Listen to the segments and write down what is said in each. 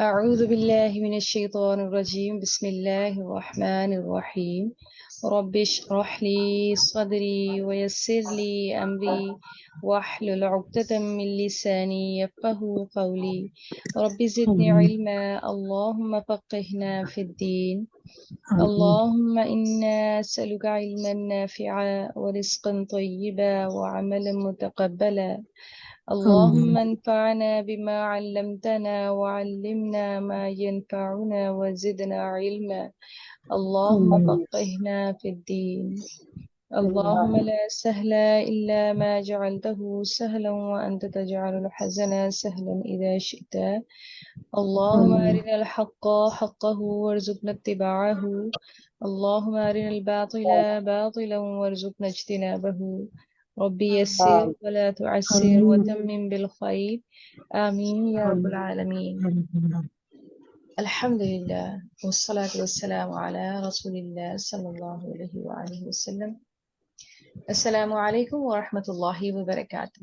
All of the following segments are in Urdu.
أعوذ بالله من الشيطان الرجيم. بسم الله الرحمن الرحيم. رب اشرح لي صدري ويسر لي أمري واحلل عقدة من لساني يفقه قولي. رب زدني علما، اللهم فقهنا في الدين. اللهم إنا نسألك علما نافعا ورزقا طيبا وعملا متقبلا. اللهم انفعنا بما علمتنا وعلمنا ما ينفعنا وزدنا علما. اللهم فقهنا في الدين. اللهم لا سهل إلا ما جعلته سهلا وأنت تجعل الحزن سهلا إذا شئت. اللهم أرنا الحق حقه وارزقنا اتباعه. اللهم أرنا الباطل باطلا وارزقنا اجتنابه. ربي يسر ولا تعسر وتمم بالخير. آمين يا رب العالمين. الحمد لله والصلاة والسلام على رسول الله صلى الله عليه وآله وسلم. السلام عليكم ورحمة الله وبركاته.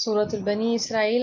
Surah Al-Bani Israel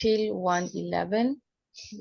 till 111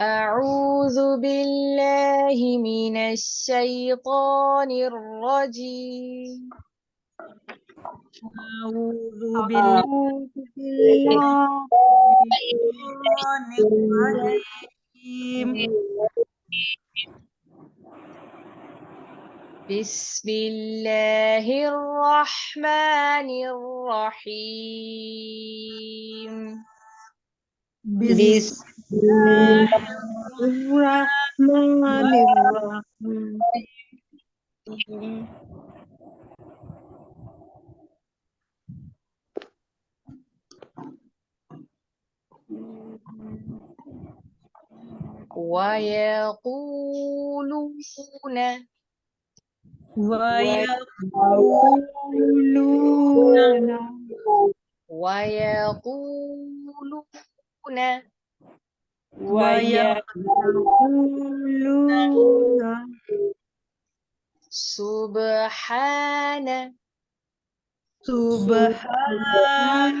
أعوذ بالله من الشيطان الرجيم. أعوذ بالله من الرجيم। بسم الله الرحمن الرحيم. بسم الله الرحمن الرحيم। ويقولون ويقولون سبحان سبحان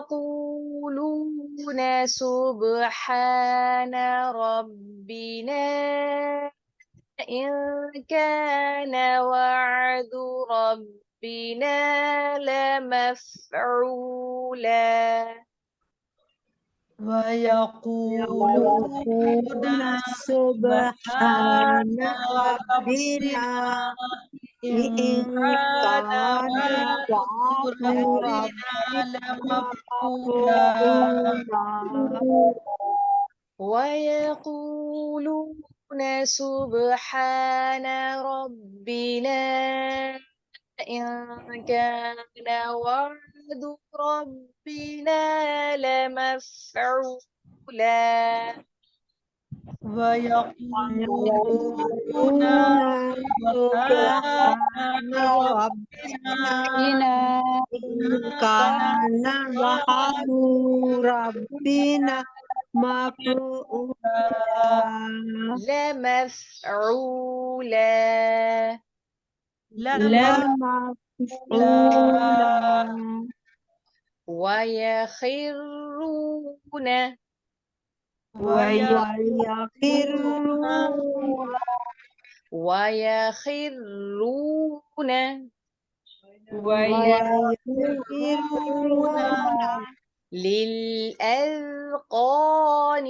ويقولون سبحان ربنا إن كان وعد ربنا لمفعولا ويقولون سبحان ربنا إن كان وعد ربنا لمفعولا ويقولون سبحان ربنا إن كان وعد ربنا لمفعولا ويقولون سبحان ربنا إن كان وعد ربنا مفعولا لمفعولا ويخرون ويخرون للأذقان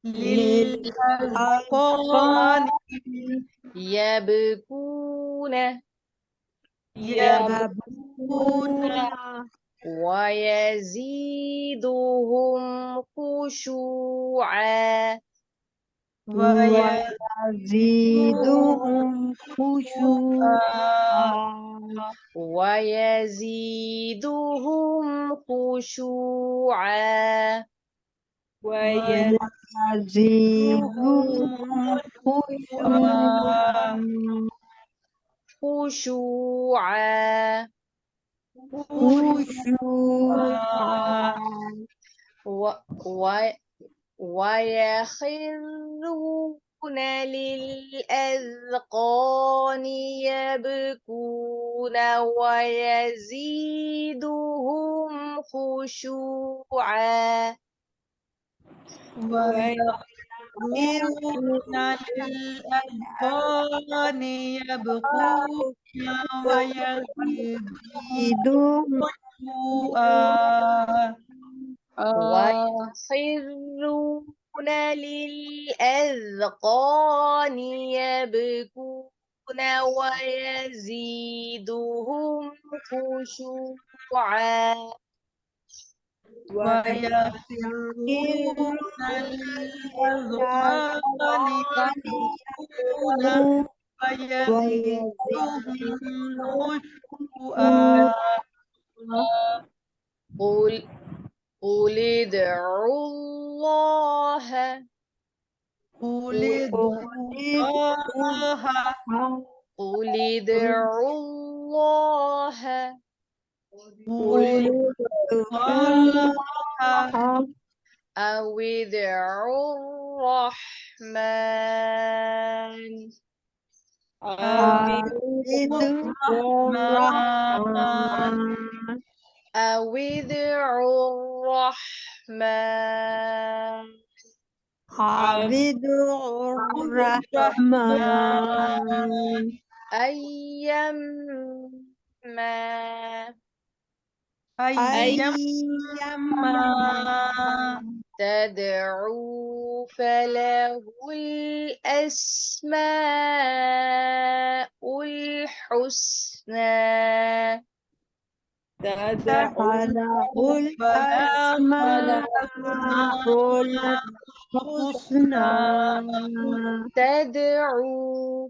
للأذقان يبكون ويزيدهم خشوعا ويزيدهم خشوعا خشوعا و- و- ويخرون للأذقان يبكون ويزيدهم خشوعا ويخرون للأذقان يبكون ويزيدهم خشوعا ويخرون للأذقان يبكون ويزيدهم خشوعا ويخرون للأذقان يبكون ويزيدهم خشوعا قل ادعوا الله قل ادعوا الله قل ادعوا الله قل ادعوا الله أو ادعوا الرحمن أو ادعوا الرحمن أيما تدعوا فله الأسماء الحسنى تدعوا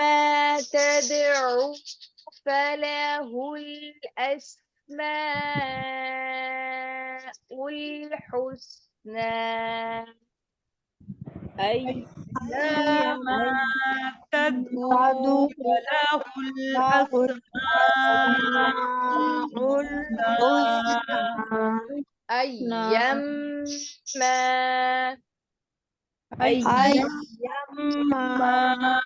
ما تدعو فله الأسماء الحسنى. أيما تدعو تدعو فله له الأسماء الأسماء الحسنى أيما أيما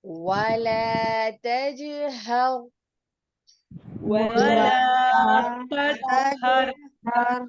ولا تجهر ولا تجهر تجهر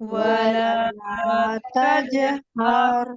ولا تجهر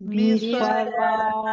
بصلاتك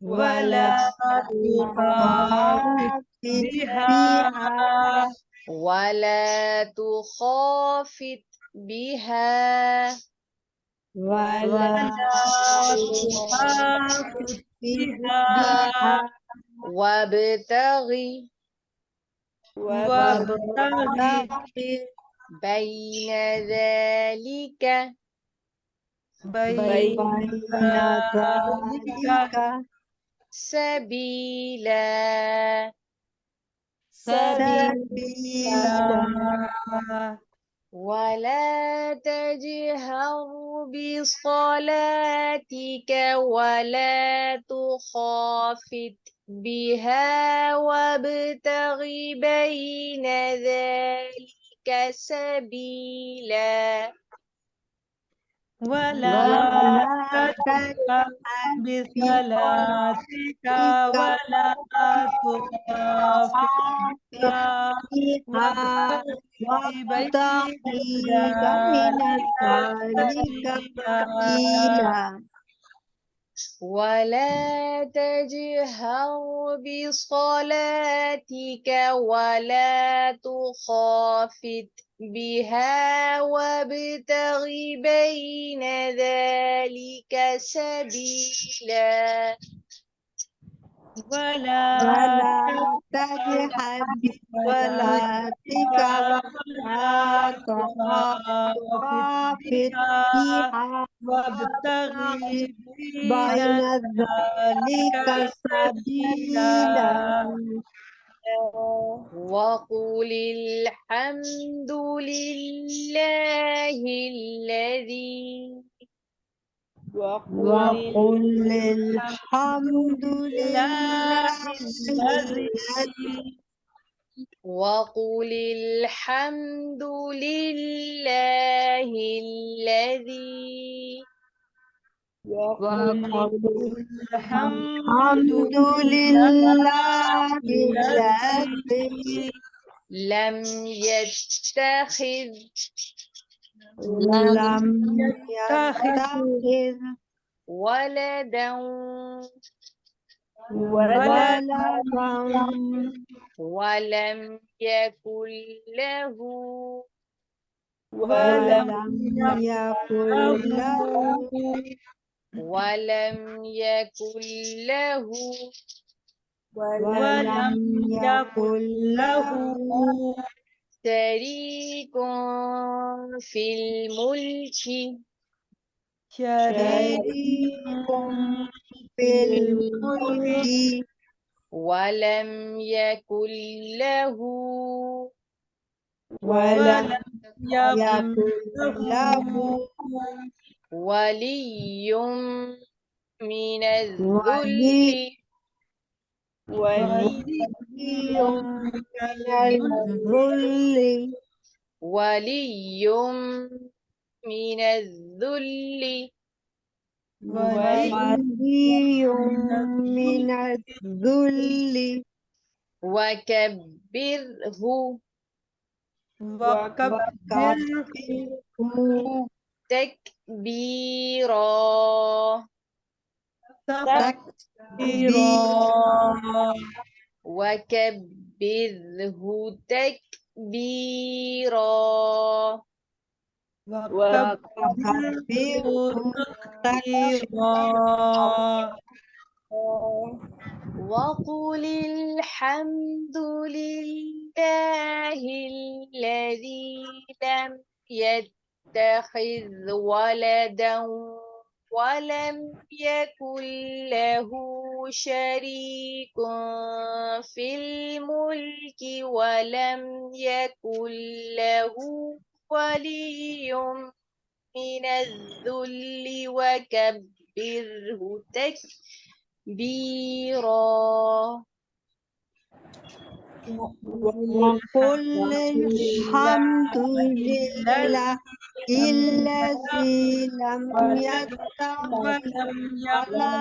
ولا تخافت تخافت بها بها ولا تخافت بها ولا تخافت بها بها وابتغي وابتغي بين ذلك بين بين ذلك ذلك سبيلا سبيلا ولا تجهر بصلاتك ولا تخافت بها وابتغ بين ذلك سبيلا ولا ولا تجهر بصلاتك ولا تخافت بها بها وابتغي بين وابتغي بين ذلك ذلك سبيلا سبيلا ولا تجهر بصلاتك ولا تخافت بها وابتغ بين ذلك سبيلا ولا ولا تجهر بصلاتك ولا تخافت بها وابتغي بين بين ذلك ذلك سبيلا سبيلا وقل الحمد لله الذي وقل الحمد لله الذي الذي وقل الحمد لله الذي وقل الحمد الحمد لله لله الذي الذي لم يتخذ لم يتخذ يتخذ ولدا ولدا ولم يكن له ولم ولم يكن له ولم يكن له ولم يكن له شريك في الملك شريك شريك في الملك ولم يكن له ولم يكن يكن له ولي من ولي الذل ولي من الذل ولي من الذل ولي من الذل وكبره وكبره وكبره تكبيرا تكبيرا وكبره تكبيرا وكبره تكبيرا وقل الحمد لله الذي لم يتخذ ولدا ولم يكن له شريك في الملك ولم يكن له ولي من الذل وكبره تكبيرا. وقل الحمد لله الذي لم يتخذ ولم يكن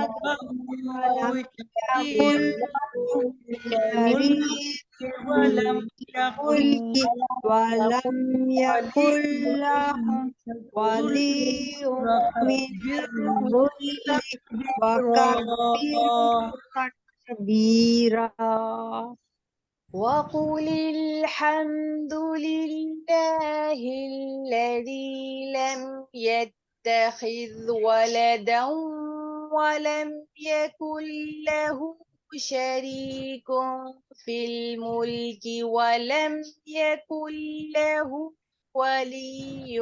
ولدا له ولم شريك شريك ولم ملك ولم يكن له ولي من الذل وكبره تكبيرا. وقل الحمد لله الذي لم يتخذ ولدا ولم يكن له شريك في الملك ولم يكن له ولي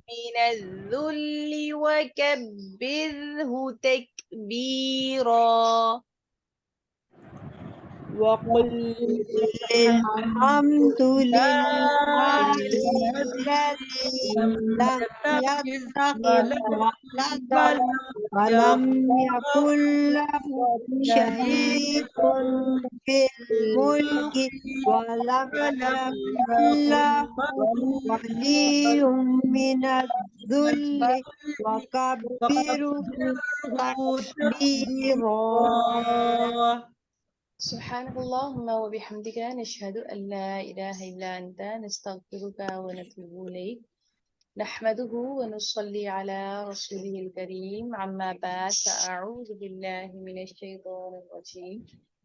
من الذل وكبره تكبيرا. وقل الحمد لله الذي لم يتخذ ولدا ولم يكن له شريك في الملك ولم يكن له ولي من الذل وكبره تكبيرا. سبحانك اللهم وبحمدك نشهد أن لا إله إلا أنت نستغفرك ونتوب إليك نحمده ونصلي على رسوله الكريم عما بعد فأعوذ بالله من الشيطان الرجيم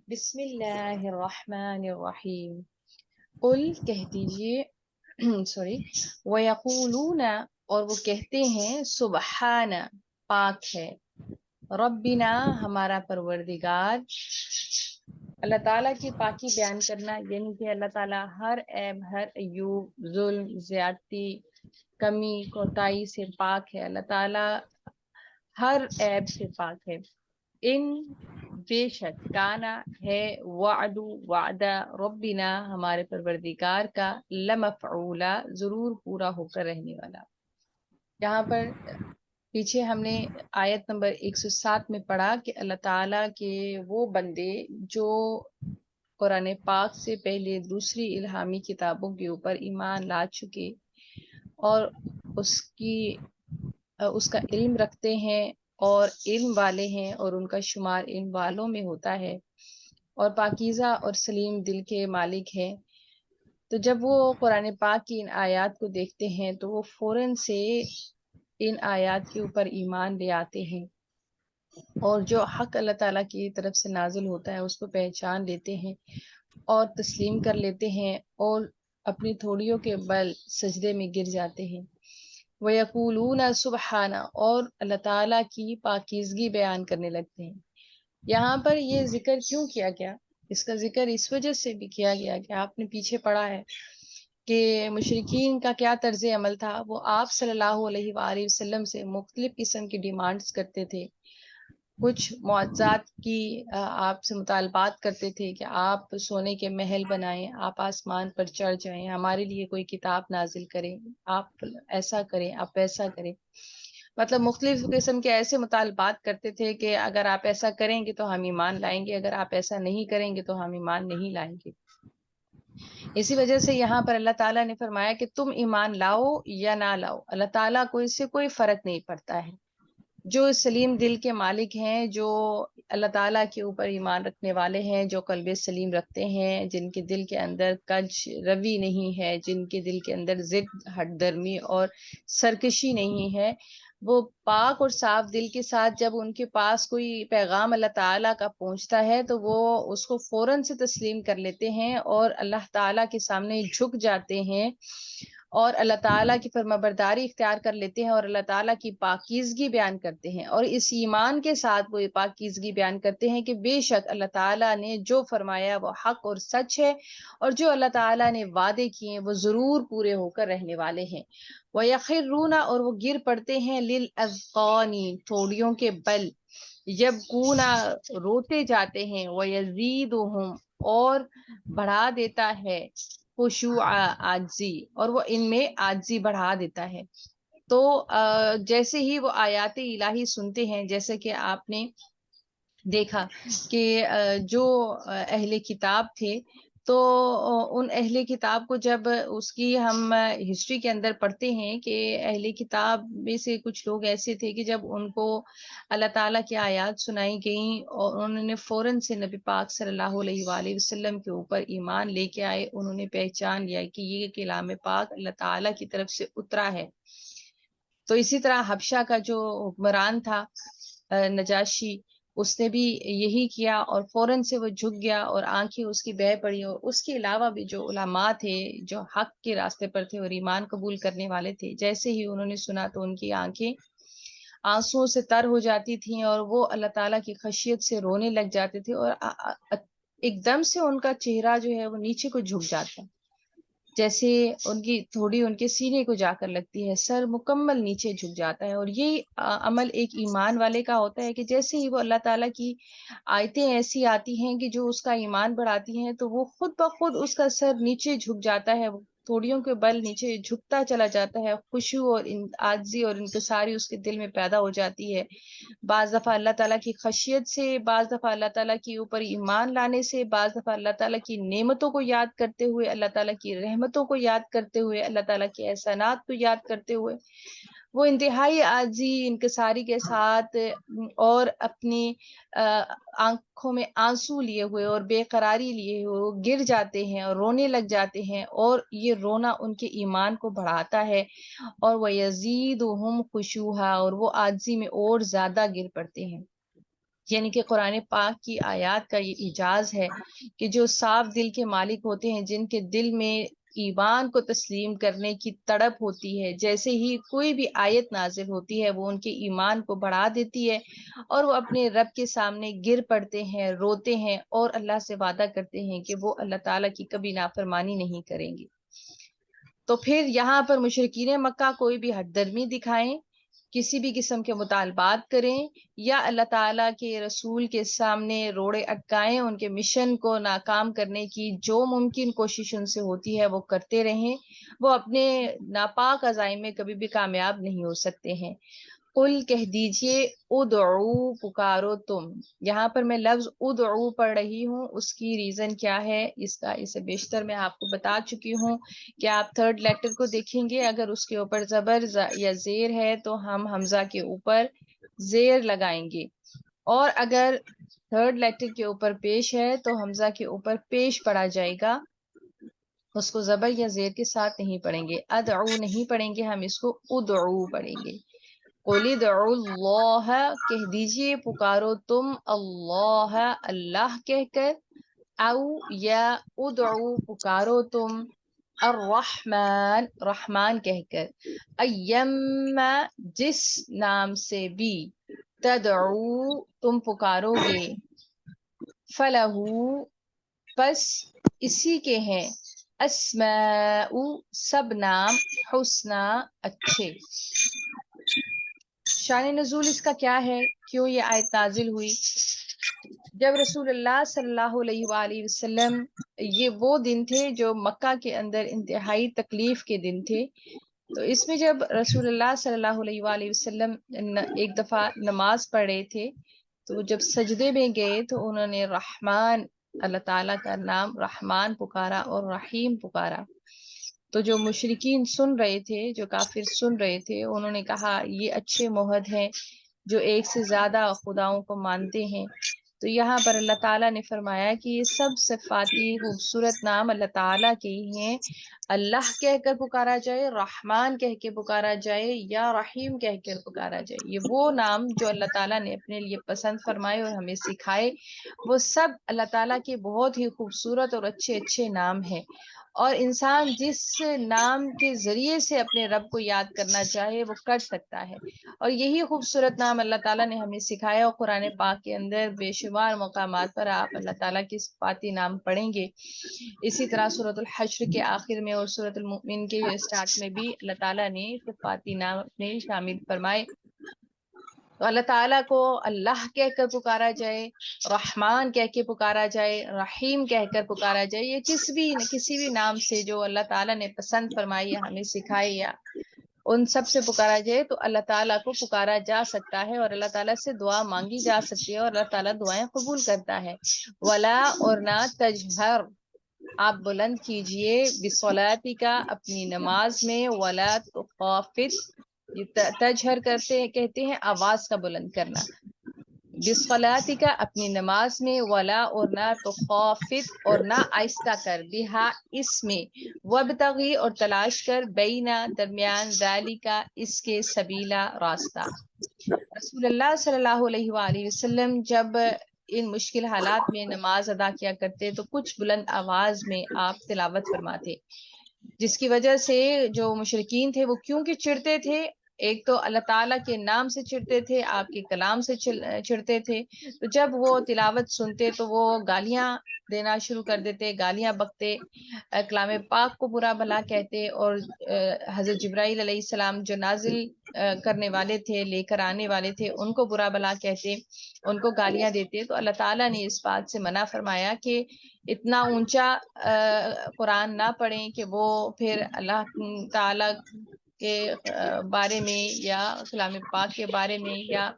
بسم الله الرحمن الرحیم. قل کہہ دیجئے سوری وَيَقُولُونَ اور وہ کہتے ہیں سبحان پاک ہے ربنا ہمارا پروردگار. اللہ تعالیٰ کی پاکی بیان کرنا یعنی کہ اللہ تعالیٰ ہر عیب ہر عیوب ظلم زیادتی کمی کوتاہی سے پاک ہے. اللہ تعالیٰ ہر عیب سے پاک ہے. ان بے شک کانا ہے وعدہ ربنا ہمارے پروردگار کا لمفعولا ضرور پورا ہو کر رہنے والا. یہاں پر پیچھے ہم نے آیت نمبر 107 میں پڑھا کہ اللہ تعالیٰ کے وہ بندے جو قرآن پاک سے پہلے دوسری الہامی کتابوں کے اوپر ایمان لا چکے اور اس کا علم رکھتے ہیں اور علم والے ہیں اور ان کا شمار علم والوں میں ہوتا ہے اور پاکیزہ اور سلیم دل کے مالک ہیں، تو جب وہ قرآن پاک کی ان آیات کو دیکھتے ہیں تو وہ فوراً سے ان آیات کے اوپر ایمان لے آتے ہیں اور جو حق اللہ تعالیٰ کی طرف سے نازل ہوتا ہے اس کو پہچان لیتے ہیں اور تسلیم کر لیتے ہیں اور اپنی تھوڑیوں کے بل سجدے میں گر جاتے ہیں. وَيَقُولُونَ سُبْحَانَ اور اللہ تعالیٰ کی پاکیزگی بیان کرنے لگتے ہیں. یہاں پر یہ ذکر کیوں کیا گیا؟ اس کا ذکر اس وجہ سے بھی کیا گیا کہ آپ نے پیچھے پڑھا ہے کہ مشرکین کا کیا طرز عمل تھا. وہ آپ صلی اللہ علیہ وآلہ وسلم سے مختلف قسم کی ڈیمانڈز کرتے تھے، کچھ معجزات کی آپ سے مطالبات کرتے تھے کہ آپ سونے کے محل بنائیں، آپ آسمان پر چڑھ جائیں، ہمارے لیے کوئی کتاب نازل کریں، آپ ایسا کریں، آپ ویسا کریں. مطلب مختلف قسم کے ایسے مطالبات کرتے تھے کہ اگر آپ ایسا کریں گے تو ہم ایمان لائیں گے، اگر آپ ایسا نہیں کریں گے تو ہم ایمان نہیں لائیں گے. اسی وجہ سے یہاں پر اللہ تعالیٰ نے فرمایا کہ تم ایمان لاؤ یا نہ لاؤ، اللہ تعالیٰ کو اس سے کوئی فرق نہیں پڑتا ہے. جو سلیم دل کے مالک ہیں، جو اللہ تعالیٰ کے اوپر ایمان رکھنے والے ہیں، جو قلب سلیم رکھتے ہیں، جن کے دل کے اندر کج روی نہیں ہے، جن کے دل کے اندر ضد ہٹ درمی اور سرکشی نہیں ہے، وہ پاک اور صاف دل کے ساتھ جب ان کے پاس کوئی پیغام اللہ تعالیٰ کا پہنچتا ہے تو وہ اس کو فوراً سے تسلیم کر لیتے ہیں اور اللہ تعالیٰ کے سامنے جھک جاتے ہیں اور اللہ تعالیٰ کی فرمانبرداری اختیار کر لیتے ہیں اور اللہ تعالیٰ کی پاکیزگی بیان کرتے ہیں، اور اس ایمان کے ساتھ وہ پاکیزگی بیان کرتے ہیں کہ بے شک اللہ تعالیٰ نے جو فرمایا وہ حق اور سچ ہے، اور جو اللہ تعالیٰ نے وعدے کیے ہیں وہ ضرور پورے ہو کر رہنے والے ہیں۔ وَيَخِرُّونَ اور وہ گر پڑتے ہیں لِلْأَذْقَانِ تھوڑیوں کے بل، یبکون روتے جاتے ہیں، وَيَزِيدُهُمْ اور بڑھا دیتا ہے خشوع عاجزی، اور وہ ان میں عاجزی بڑھا دیتا ہے۔ تو جیسے ہی وہ آیات الہی سنتے ہیں، جیسے کہ آپ نے دیکھا کہ جو اہل کتاب تھے تو ان اہل کتاب کو جب اس کی ہم ہسٹری کے اندر پڑھتے ہیں کہ اہل کتاب میں سے کچھ لوگ ایسے تھے کہ جب ان کو اللہ تعالیٰ کی آیات سنائی گئیں اور انہوں نے فوراً سے نبی پاک صلی اللہ علیہ وآلہ وسلم کے اوپر ایمان لے کے آئے، انہوں نے پہچان لیا کہ یہ کلام پاک اللہ تعالیٰ کی طرف سے اترا ہے۔ تو اسی طرح حبشہ کا جو حکمران تھا نجاشی، اس نے بھی یہی کیا اور فوراً سے وہ جھک گیا اور آنکھیں اس کی بہہ پڑی، اور اس کے علاوہ بھی جو علماء تھے جو حق کے راستے پر تھے اور ایمان قبول کرنے والے تھے، جیسے ہی انہوں نے سنا تو ان کی آنکھیں آنسوؤں سے تر ہو جاتی تھیں اور وہ اللہ تعالیٰ کی خشیت سے رونے لگ جاتے تھے، اور ایک دم سے ان کا چہرہ جو ہے وہ نیچے کو جھک جاتا، جیسے ان کی تھوڑی ان کے سینے کو جا کر لگتی ہے، سر مکمل نیچے جھک جاتا ہے۔ اور یہ عمل ایک ایمان والے کا ہوتا ہے کہ جیسے ہی وہ اللہ تعالیٰ کی آیتیں ایسی آتی ہیں کہ جو اس کا ایمان بڑھاتی ہیں تو وہ خود بخود اس کا سر نیچے جھک جاتا ہے، تھوڑیوں کے بل نیچے جھکتا چلا جاتا ہے، خشوع اور عاجزی اور انکساری اس کے دل میں پیدا ہو جاتی ہے۔ بعض دفعہ اللہ تعالیٰ کی خشیت سے، بعض دفعہ اللہ تعالیٰ کے اوپر ایمان لانے سے، بعض دفعہ اللہ تعالیٰ کی نعمتوں کو یاد کرتے ہوئے، اللہ تعالیٰ کی رحمتوں کو یاد کرتے ہوئے، اللہ تعالیٰ کے احسانات کو یاد کرتے ہوئے وہ انتہائی عاجزی انکساری کے ساتھ اور اپنی آنکھوں میں آنسو لیے ہوئے اور بے قراری لیے ہوئے وہ گر جاتے ہیں اور رونے لگ جاتے ہیں، اور یہ رونا ان کے ایمان کو بڑھاتا ہے، اور وہ یزیدہم خشوعا اور وہ عاجزی میں اور زیادہ گر پڑتے ہیں۔ یعنی کہ قرآن پاک کی آیات کا یہ اعجاز ہے کہ جو صاف دل کے مالک ہوتے ہیں، جن کے دل میں ایمان کو تسلیم کرنے کی تڑپ ہوتی ہے، جیسے ہی کوئی بھی آیت نازل ہوتی ہے وہ ان کے ایمان کو بڑھا دیتی ہے اور وہ اپنے رب کے سامنے گر پڑتے ہیں، روتے ہیں اور اللہ سے وعدہ کرتے ہیں کہ وہ اللہ تعالیٰ کی کبھی نافرمانی نہیں کریں گے۔ تو پھر یہاں پر مشرکین مکہ کوئی بھی ہٹ درمی دکھائیں، کسی بھی قسم کے مطالبات کریں یا اللہ تعالیٰ کے رسول کے سامنے روڑے اٹکائیں، ان کے مشن کو ناکام کرنے کی جو ممکن کوشش ان سے ہوتی ہے وہ کرتے رہیں، وہ اپنے ناپاک عزائم میں کبھی بھی کامیاب نہیں ہو سکتے ہیں۔ قل کہہ دیجئے ادعو پکارو تم، یہاں پر میں لفظ ادعو پڑھ رہی ہوں، اس کی ریزن کیا ہے اسے بیشتر میں آپ کو بتا چکی ہوں کہ آپ تھرڈ لیٹر کو دیکھیں گے، اگر اس کے اوپر زبر یا زیر ہے تو ہم حمزہ کے اوپر زیر لگائیں گے، اور اگر تھرڈ لیٹر کے اوپر پیش ہے تو حمزہ کے اوپر پیش پڑا جائے گا، اس کو زبر یا زیر کے ساتھ نہیں پڑھیں گے، ادعو نہیں پڑھیں گے، ہم اس کو ادعو پڑھیں گے۔ قُلِ ادْعُوا اللَّهَ کہہ دیجئے پکارو تم اللہ، اللہ کہہ کر، او یا ادعو پکارو تم الرحمن، رحمان کہہ کر، ایما جس نام سے بھی، تدعو تم پکارو گے، فلہو پس اسی کے ہیں، اسماء سب نام، حسنہ اچھے۔ شان نزول اس کا کیا ہے، کیوں یہ آیت نازل ہوئی؟ جب رسول اللہ صلی اللہ علیہ وآلہ وسلم، یہ وہ دن تھے جو مکہ کے اندر انتہائی تکلیف کے دن تھے، تو اس میں جب رسول اللہ صلی اللہ علیہ وآلہ وسلم ایک دفعہ نماز پڑھ رہے تھے تو جب سجدے میں گئے تو انہوں نے رحمان، اللہ تعالیٰ کا نام رحمان پکارا اور رحیم پکارا، تو جو مشرکین سن رہے تھے، جو کافر سن رہے تھے، انہوں نے کہا یہ اچھے موحد ہیں جو ایک سے زیادہ خداؤں کو مانتے ہیں، تو یہاں پر اللہ تعالیٰ نے فرمایا کہ یہ سب صفاتی خوبصورت نام اللہ تعالیٰ کے ہی ہیں. اللہ کہہ کر پکارا جائے، رحمان کہہ کے پکارا جائے، یا رحیم کہہ کر پکارا جائے، یہ وہ نام جو اللہ تعالیٰ نے اپنے لیے پسند فرمائے اور ہمیں سکھائے. وہ سب اللہ تعالیٰ کے بہت ہی خوبصورت اور اچھے اچھے نام ہیں، اور انسان جس نام کے ذریعے سے اپنے رب کو یاد کرنا چاہے وہ کر سکتا ہے. اور یہی خوبصورت نام اللہ تعالیٰ نے ہمیں سکھایا، اور قرآن پاک کے اندر بے شمار مقامات پر آپ اللہ تعالیٰ کے صفاتی نام پڑھیں گے. اسی طرح سورۃ الحشر کے آخر میں اور سورۃ المؤمن کے اسٹارٹ میں بھی اللہ تعالیٰ نے صفاتی نام اپنے شامل فرمائے. تو اللہ تعالیٰ کو اللہ کہہ کر پکارا جائے، رحمان کہہ کے پکارا جائے، رحیم کہہ کر پکارا جائے، یہ کسی بھی نام سے جو اللہ تعالیٰ نے پسند فرمائی یا ہمیں سکھائی یا ان سب سے پکارا جائے تو اللہ تعالیٰ کو پکارا جا سکتا ہے، اور اللہ تعالیٰ سے دعا مانگی جا سکتی ہے، اور اللہ تعالیٰ دعائیں قبول کرتا ہے. ولا اور نہ تجہر، آپ بلند کیجئے، بصلاتک اپنی نماز میں، ولا تخافت، یہ تجہر کہتے ہیں آواز کا بلند کرنا، بصلاتک اپنی نماز میں، ولا اور نہ تخافت اور نہ آہستہ کر، بہا اس میں، وابتغی اور تلاش کر، بینا درمیان، ذالک اس کے، سبیلا راستہ. رسول اللہ صلی اللہ علیہ وآلہ وسلم جب ان مشکل حالات میں نماز ادا کیا کرتے تو کچھ بلند آواز میں آپ تلاوت فرماتے، جس کی وجہ سے جو مشرکین تھے وہ کیونکہ چڑھتے تھے، ایک تو اللہ تعالیٰ کے نام سے چڑھتے تھے، آپ کے کلام سے چڑھتے تھے، تو جب وہ تلاوت سنتے تو وہ گالیاں دینا شروع کر دیتے، گالیاں بکتے، کلام پاک کو برا بھلا کہتے، اور حضرت جبرائیل علیہ السلام جو نازل کرنے والے تھے، لے کر آنے والے تھے، ان کو برا بھلا کہتے، ان کو گالیاں دیتے. تو اللہ تعالیٰ نے اس بات سے منع فرمایا کہ اتنا اونچا قرآن نہ پڑھیں کہ وہ پھر اللہ تعالیٰ کے بارے میں یا کلام پاک کے بارے میں یا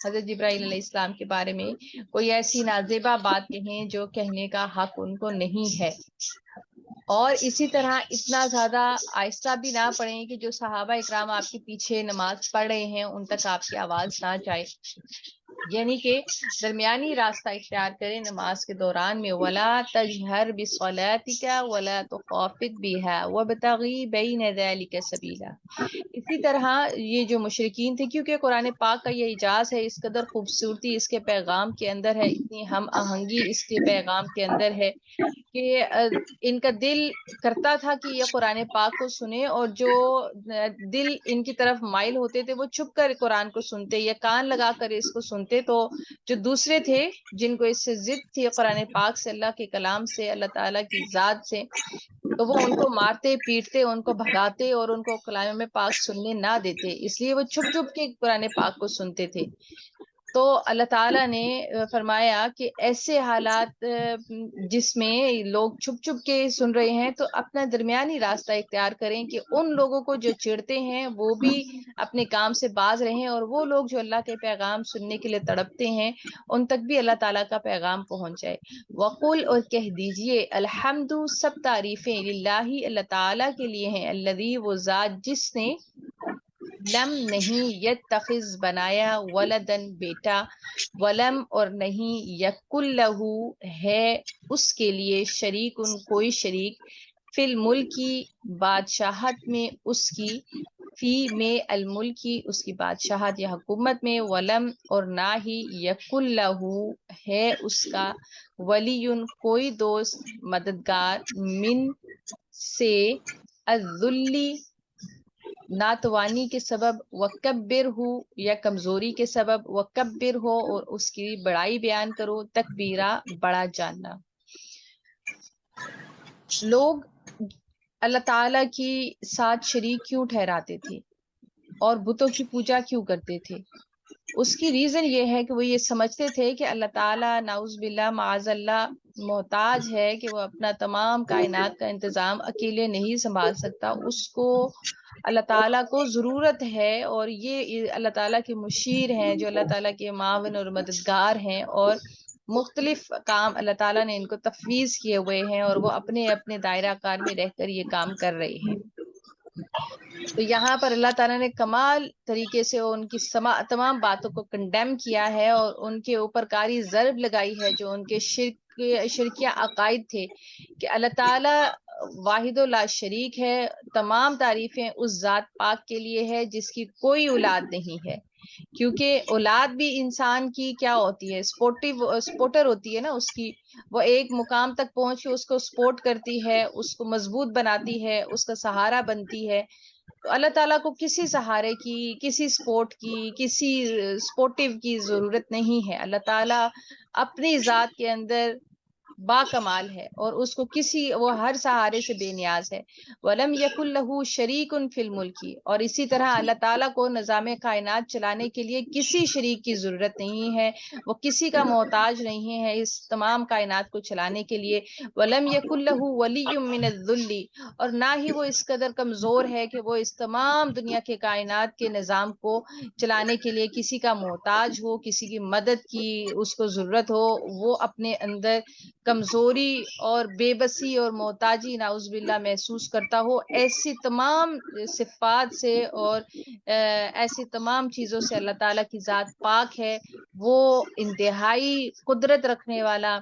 حضرت جبرائیل علیہ السلام کے بارے میں کوئی ایسی نازیبہ بات کہیں جو کہنے کا حق ان کو نہیں ہے. اور اسی طرح اتنا زیادہ آہستہ بھی نہ پڑھیں کہ جو صحابہ اکرام آپ کے پیچھے نماز پڑھ رہے ہیں ان تک آپ کی آواز نہ جائے، یعنی کہ درمیانی راستہ اختیار کریں نماز کے دوران میں. ولا تجہر بصلاتک ولا تخافت بها وابتغی بین ذلک سبیلا. اسی طرح یہ جو مشرکین تھے، کیونکہ قرآن پاک کا یہ اعجاز ہے، اس قدر خوبصورتی اس کے پیغام کے اندر ہے، اتنی ہم آہنگی اس کے پیغام کے اندر ہے کہ ان کا دل کرتا تھا کہ یہ قرآن پاک کو سنے، اور جو دل ان کی طرف مائل ہوتے تھے وہ چھپ کر قرآن کو سنتے یا کان لگا کر اس کو سنتے. تو جو دوسرے تھے جن کو اس سے ضد تھی قرآن پاک سے، اللہ کے کلام سے، اللہ تعالیٰ کی ذات سے، تو وہ ان کو مارتے پیٹتے، ان کو بھگاتے اور ان کو کلام پاک سننے نہ دیتے، اس لیے وہ چھپ چھپ کے قرآن پاک کو سنتے تھے. تو اللہ تعالیٰ نے فرمایا کہ ایسے حالات جس میں لوگ چھپ چھپ کے سن رہے ہیں تو اپنا درمیانی راستہ اختیار کریں کہ ان لوگوں کو جو چڑھتے ہیں وہ بھی اپنے کام سے باز رہیں، اور وہ لوگ جو اللہ کے پیغام سننے کے لیے تڑپتے ہیں ان تک بھی اللہ تعالیٰ کا پیغام پہنچ جائے. وقل اور کہہ دیجئے، الحمد سب تعریفیں، للہ اللہ تعالیٰ کے لیے ہیں، الذی وہ ذات جس نے لم نہیں یتخذ بنایا، ولدن بیٹا، ولم اور نہیں یکن لہو ہے اس کے لیے، شریکن کوئی شریک، فی الملکی بادشاہت میں اس کی، فی میں الملکی اس کی بادشاہت یا حکومت میں، ولم اور نہ ہی یکن لہو ہے اس کا، ولی کوئی دوست مددگار، من سے، الذلی ناتوانی کے سبب، وکبر ہو یا کمزوری کے سبب، وکبر ہو اور اس کی بڑائی بیان کرو، تکبیرہ بڑا جاننا. لوگ اللہ تعالیٰ کی ساتھ شریک کیوں ٹھہراتے تھے اور بتوں کی پوجا کیوں کرتے تھے؟ اس کی ریزن یہ ہے کہ وہ یہ سمجھتے تھے کہ اللہ تعالیٰ نعوذ باللہ معاذ اللہ محتاج ہے، کہ وہ اپنا تمام کائنات کا انتظام اکیلے نہیں سنبھال سکتا، اس کو اللہ تعالیٰ کو ضرورت ہے، اور یہ اللہ تعالیٰ کے مشیر ہیں جو اللہ تعالیٰ کے معاون اور مددگار ہیں، اور مختلف کام اللہ تعالیٰ نے ان کو تفویض کیے ہوئے ہیں، اور وہ اپنے اپنے دائرہ کار میں رہ کر یہ کام کر رہے ہیں. تو یہاں پر اللہ تعالیٰ نے کمال طریقے سے ان کی تمام باتوں کو کنڈیم کیا ہے اور ان کے اوپر کاری ضرب لگائی ہے جو ان کے شرکیہ عقائد تھے کہ اللہ تعالیٰ واحد و لا شریک ہے. تمام تعریفیں اس ذات پاک کے لیے ہے جس کی کوئی اولاد نہیں ہے، کیونکہ اولاد بھی انسان کی کیا ہوتی ہے، سپورٹر ہوتی ہے نا اس کی. وہ ایک مقام تک پہنچ کے اس کو سپورٹ کرتی ہے، اس کو مضبوط بناتی ہے، اس کا سہارا بنتی ہے. تو اللہ تعالیٰ کو کسی سہارے کی، کسی سپورٹ کی، کسی سپورٹیو کی ضرورت نہیں ہے. اللہ تعالیٰ اپنی ذات کے اندر با کمال ہے اور اس کو وہ ہر سہارے سے بے نیاز ہے. وَلَمْ يَكُنْ لَهُ شَرِيكٌ فِي الْمُلْكِ. اور اسی طرح اللہ تعالیٰ کو نظام کائنات چلانے کے لیے کسی شریک کی ضرورت نہیں ہے، وہ کسی کا محتاج نہیں ہے اس تمام کائنات کو چلانے کے لیے. وَلَمْ يَكُنْ لَهُ وَلِيٌّ مِّنَ الذُّلِّ. اور نہ ہی وہ اس قدر کمزور ہے کہ وہ اس تمام دنیا کے کائنات کے نظام کو چلانے کے لیے کسی کا محتاج ہو، کسی کی مدد کی اس کو ضرورت ہو. وہ اپنے اندر کمزوری اور بے بسی اور محتاجی نعوذ باللہ محسوس کرتا ہو. ایسی تمام صفات سے اور ایسی تمام چیزوں سے اللہ تعالیٰ کی ذات پاک ہے. وہ انتہائی قدرت رکھنے والا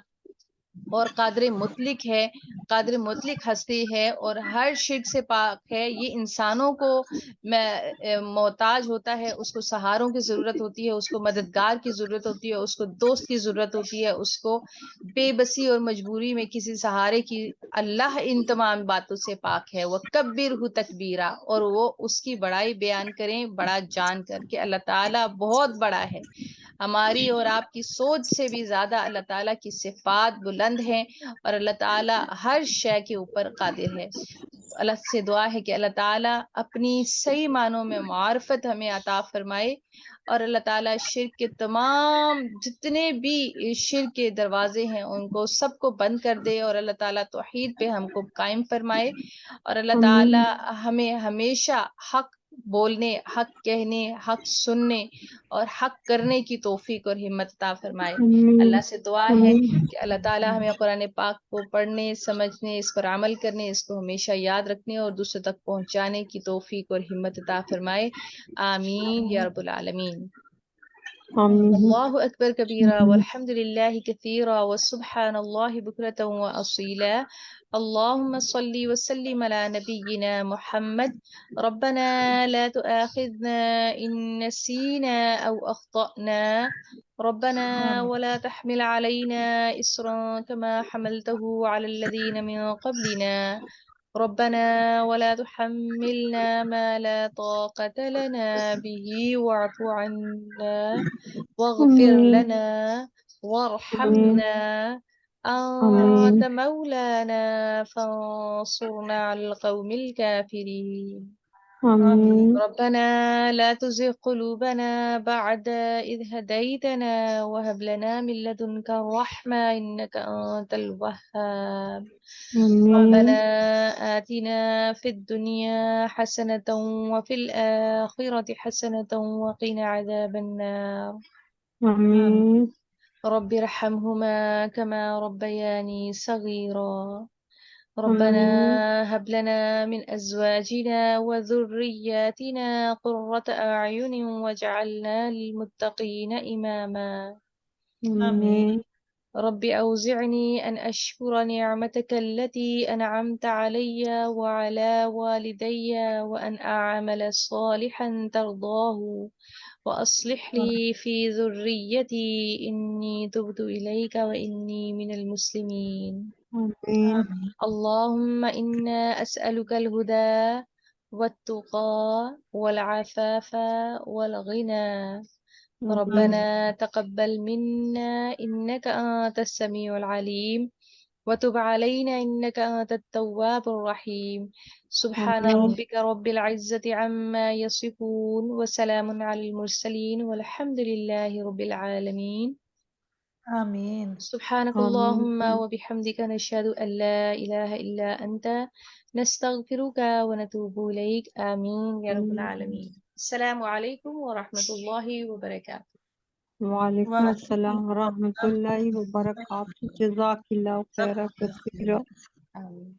اور قادر مطلق ہے، قادر مطلق ہستی ہے اور ہر شرک سے پاک ہے. یہ انسانوں کو محتاج ہوتا ہے، اس کو سہاروں کی ضرورت ہوتی ہے، اس کو مددگار کی ضرورت ہوتی ہے، اس کو دوست کی ضرورت ہوتی ہے، اس کو بے بسی اور مجبوری میں کسی سہارے کی. اللہ ان تمام باتوں سے پاک ہے. وَكَبِّرْهُ تَكْبِيرًا. اور وہ اس کی بڑائی بیان کریں بڑا جان کر کہ اللہ تعالیٰ بہت بڑا ہے. ہماری اور آپ کی سوچ سے بھی زیادہ اللہ تعالیٰ کی صفات بلند ہیں اور اللہ تعالیٰ ہر شے کے اوپر قادر ہے. اللہ سے دعا ہے کہ اللہ تعالیٰ اپنی صحیح معنوں میں معرفت ہمیں عطا فرمائے اور اللہ تعالیٰ شرک کے تمام جتنے بھی شرک کے دروازے ہیں ان کو سب کو بند کر دے اور اللہ تعالیٰ توحید پہ ہم کو قائم فرمائے اور اللہ تعالیٰ ہمیں ہمیشہ حق بولنے، حق کہنے، حق سننے اور حق کرنے کی توفیق اور ہمت عطا فرمائے. اللہ سے دعا ہے کہ اللہ تعالیٰ ہمیں قرآن پاک کو پڑھنے، سمجھنے، اس پر عمل کرنے، اس کو ہمیشہ یاد رکھنے اور دوسروں تک پہنچانے کی توفیق اور ہمت عطا فرمائے. آمین یا رب العالمین. اللہ اکبر کبیرہ والحمد للہ کثیرہ وسبحان اللہ بکرۃ واصیلا. اللهم صل وسلم على نبينا محمد. ربنا لا تؤاخذنا إن نسينا أو أخطأنا. ربنا ولا تحمل علينا إصرا كما حملته على الذين من قبلنا. ربنا ولا تحملنا ما لا طاقة لنا به واعف عنا واغفر لنا وارحمنا أنت مولانا فانصرنا على القوم الكافرين. ربنا لا تزغ قلوبنا بعد إذ هديتنا وهب لنا من لدنك الرحمة إنك أنت الوهاب. ربنا آتنا في الدنيا حسنة وفي الآخرة حسنة وقنا عذاب النار. رب ارحمهما كما ربياني صغيرا. ربنا هب لنا من أزواجنا وذرياتنا قرة أعين واجعلنا للمتقين إماما. رب أوزعني أن أشكر نعمتك التي أنعمت علي وعلى والدي وأن أعمل صالحا ترضاه وأصلح لي في ذريتي إني تبت إليك وإني من المسلمين. اللهم إنا أسألك الهدى والتقى والعفاف والغنى. ربنا تقبل منا إنك أنت السميع العليم وتب علينا إنك أنت التواب الرحيم. سبحان ربك رب العزة عما يصفون وسلام على المرسلين والحمد لله رب العالمين. آمين. سبحانك اللهم وبحمدك نشهد أن لا إله إلا أنت نستغفرك ونتوب إليك. آمين يا رب العالمين. السلام عليكم ورحمة الله وبركاته. وعلیکم السلام ورحمۃ اللہ وبرکاتہ. جزاک اللہ خیر کثیر. آمين.